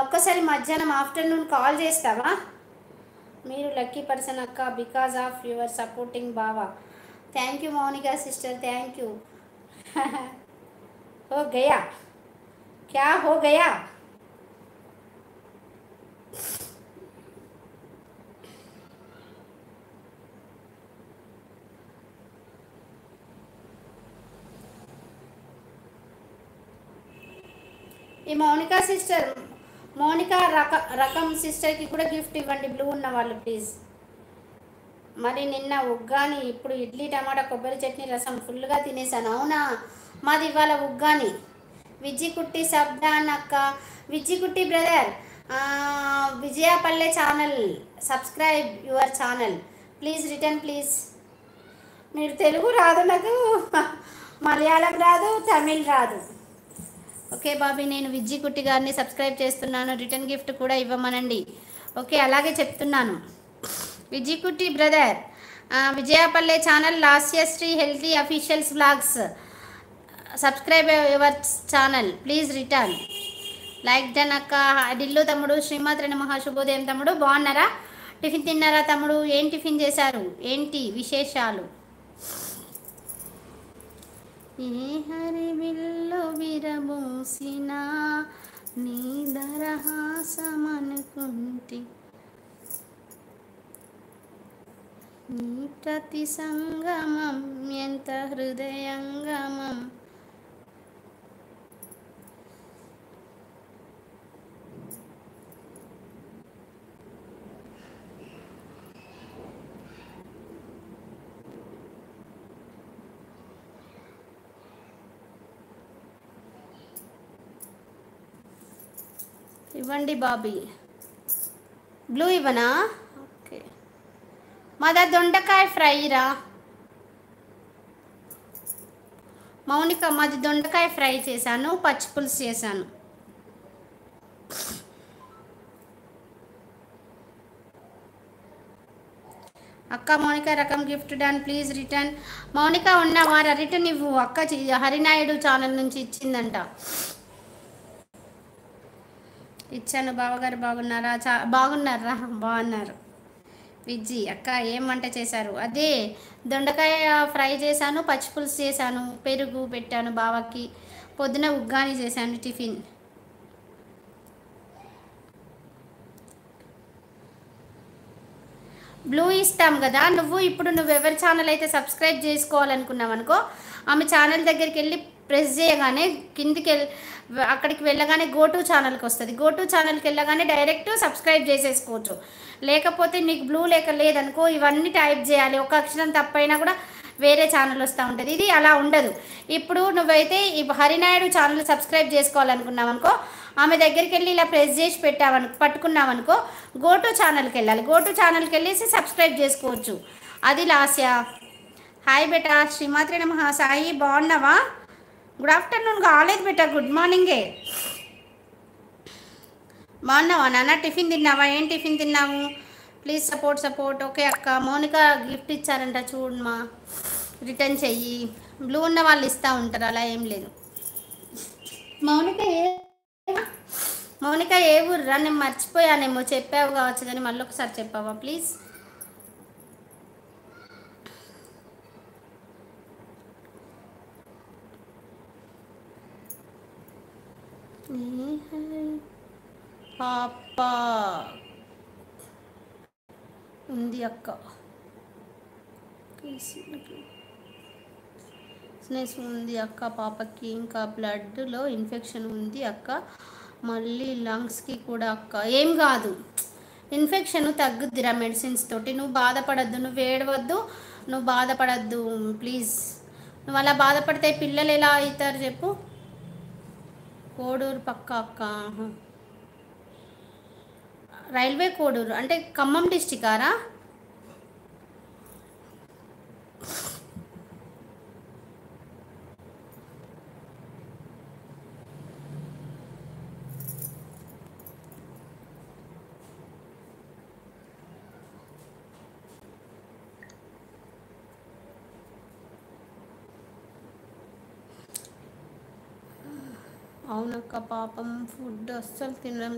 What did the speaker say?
ఒక్కసారి మధ్యాహ్నం afternoon call చేస్తావా? మీరు లక్కీ పర్సన్ అక్క బికాజ్ ఆఫ్ యువర్ సపోర్టింగ్ బావా. Thank you Mounika sister, thank you. हो गया, क्या हो गया? ఈ మౌనికా సిస్టర్, మౌనికా రకం సిస్టర్కి కూడా గిఫ్ట్ ఇవ్వండి, బ్లూ ఉన్న వాళ్ళు ప్లీజ్. మరి నిన్న ఉగ్గాని, ఇప్పుడు ఇడ్లీ టమాటా కొబ్బరి చట్నీ రసం ఫుల్గా తినేసాను. అవునా, మాది ఇవాళ ఉగ్గాని. విజ్జికుట్టి సబ్డాన్ అక్క, Vijjikutti brother, Vijayapalle channel, subscribe your channel please, return please. మీరు తెలుగు రాదు నాకు, మలయాళం రాదు, తమిళ్ రాదు. ఓకే బాబీ, నేను విజ్జికుట్టి గారిని సబ్స్క్రైబ్ చేస్తున్నాను, రిటర్న్ గిఫ్ట్ కూడా ఇవ్వమనండి. ఓకే, అలాగే చెప్తున్నాను. Vijjikutti brother, Vijayapalle channel, Lasyasri healthy officials vlogs, subscribe your channel please, return like done అక్క. ఢిల్లు తమ్ముడు, శ్రీమాత్రి నమః, శుభోదయం తమ్ముడు, బాగున్నారా? టిఫిన్ తిన్నారా తమ్ముడు? ఏం టిఫిన్ చేశారు? ఏంటి విశేషాలు? ఏ హరివిల్లు విరబూసిన నీ దరహాసమనుకుంటి, నీ ప్రతి సంగమం ఎంత హృదయంగమం. ఇవ్వండి బాబీ, బ్లూ ఇవ్వనా? ఓకే, మాదా దొండకాయ ఫ్రై రా మౌనిక, మాది దొండకాయ ఫ్రై చేశాను, పచ్చి పులుసు చేశాను. అక్క మౌనిక రకం gift done please, return. Mounika ఉన్నవారా? రిటర్న్ ఇవ్వు అక్క, హరినాయుడు ఛానల్ నుంచి ఇచ్చిందంట, ఇచ్చాను. బావగారు బాగున్నారా? బాగున్నారా? బాగున్నారు. విజ్జి అక్క ఏం వంట చేశారు? అదే దొండకాయ ఫ్రై చేశాను, పచ్చి పులుసు చేశాను, పెరుగు పెట్టాను బావకి, పొద్దున ఉగ్గాని చేశాను టిఫిన్. బ్లూ ఇస్తాం కదా, నువ్వు ఎవరి ఛానల్ అయితే సబ్స్క్రైబ్ చేసుకోవాలనుకున్నావు అనుకో, ఆమె ఛానల్ దగ్గరికి వెళ్ళి ప్రెస్ చేయగానే కిందికి అక్కడికి వెళ్ళగానే గోటు ఛానల్కి వస్తుంది. గోటు ఛానల్కి వెళ్ళగానే డైరెక్ట్ సబ్స్క్రైబ్ చేసేసుకోవచ్చు. లేకపోతే నీకు బ్లూ లేదనుకో, ఇవన్నీ టైప్ చేయాలి, ఒక అక్షరం తప్పైనా కూడా వేరే ఛానల్ వస్తూ ఉంటుంది. ఇది అలా ఉండదు. ఇప్పుడు నువ్వైతే ఈ హరినాయుడు ఛానల్ సబ్స్క్రైబ్ చేసుకోవాలనుకున్నావు అనుకో, ఆమె దగ్గరికి వెళ్ళి ఇలా ప్రెస్ చేసి పట్టుకున్నావనుకో, గోటు ఛానల్కి వెళ్ళాలి. గోటు ఛానల్కి వెళ్ళేసి సబ్స్క్రైబ్ చేసుకోవచ్చు. అది లాస్య. హాయ్ బేటా, శ్రీమాత్రి నమః. సాయి బాగున్నావా? గుడ్ ఆఫ్టర్నూన్ కాలేదు బేటా, గుడ్ మార్నింగే. బాగున్నావా నాన్న? టిఫిన్ తిన్నావా? ఏం టిఫిన్ తిన్నావు? Please support. ఓకే అక్క, మౌనిక గిఫ్ట్ ఇచ్చారంట చూడమ్మా, రిటర్న్ చెయ్యి. బ్లూ ఉన్న వాళ్ళు ఇస్తూ ఉంటారు, అలా ఏం లేదు. మౌనిక ఏ ఊర్రా? నేను మర్చిపోయానేమో, చెప్పావు కావచ్చు కానీ మళ్ళీ ఒకసారి చెప్పావా ప్లీజ్? పాప ఉంది అక్క, ఉంది అక్క పాపకి, ఇంకా బ్లడ్లో ఇన్ఫెక్షన్ ఉంది అక్క, మళ్ళీ లంగ్స్కి కూడా అక్క. ఏం కాదు, ఇన్ఫెక్షన్ తగ్గుద్దిరా మెడిసిన్స్ తోటి. నువ్వు బాధపడద్దు, నువ్వు ఏడవద్దు, నువ్వు బాధపడద్దు ప్లీజ్. నువ్వు అలా బాధపడితే పిల్లలు ఎలా అవుతారు చెప్పు? కోడూరు పక్క అక్క, రైల్వే కోడూరు అంటే ఖమ్మం డిస్టికారా? అవునక్క, పాపం ఫుడ్ అస్సలు తినడం